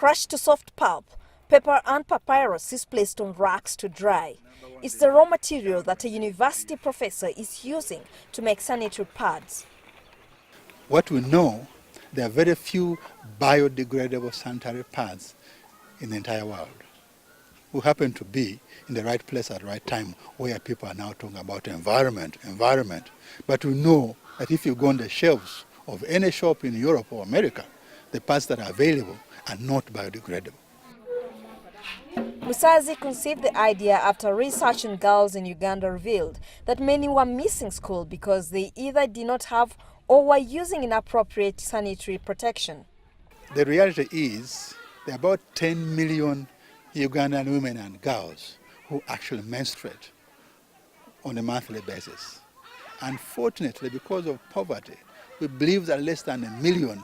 Crushed to soft pulp, paper and papyrus is placed on racks to dry. It's the raw material that a university professor is using to make sanitary pads. What we know, there are very few biodegradable sanitary pads in the entire world. We happen to be in the right place at the right time where people are now talking about environment. But we know that if you go on the shelves of any shop in Europe or America, the pads that are available are not biodegradable. MUSAAZI conceived the idea after research on girls in Uganda revealed that many were missing school because they either did not have or were using inappropriate sanitary protection. The reality is there are about 10 million Ugandan women and girls who actually menstruate on a monthly basis. Unfortunately, because of poverty, we believe that less than 1 million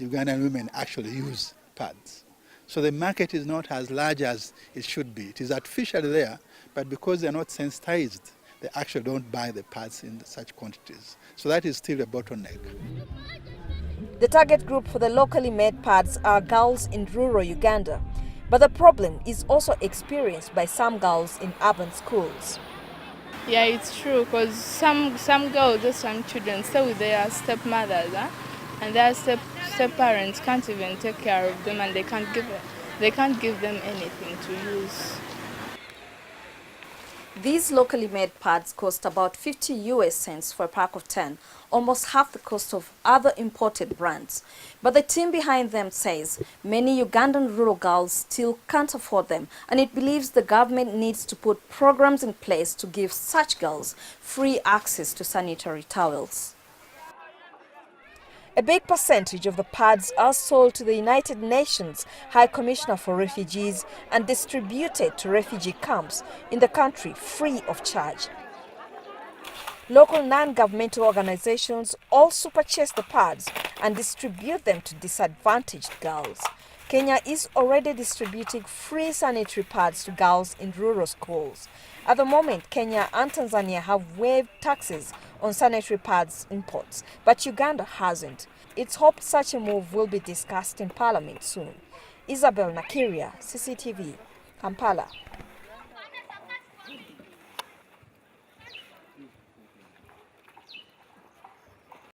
Ugandan women actually use pads. So the market is not as large as it should be. It is artificially there, but because they're not sensitized, they actually don't buy the pads in such quantities. So that is still a bottleneck. The target group for the locally made pads are girls in rural Uganda. But the problem is also experienced by some girls in urban schools. Yeah, it's true, because some girls or some children stay with their stepmothers, and their step-parents can't even take care of them, and they can't give them anything to use. These locally made pads cost about 50 US cents for a pack of 10, almost half the cost of other imported brands. But the team behind them says many Ugandan rural girls still can't afford them, and it believes the government needs to put programs in place to give such girls free access to sanitary towels. A big percentage of the pads are sold to the United Nations High Commissioner for Refugees and distributed to refugee camps in the country free of charge. Local non-governmental organizations also purchase the pads and distribute them to disadvantaged girls. Kenya is already distributing free sanitary pads to girls in rural schools. At the moment, Kenya and Tanzania have waived taxes on sanitary pads imports, but Uganda hasn't. It's hoped such a move will be discussed in Parliament soon. Isabel Nakirya, CCTV, Kampala.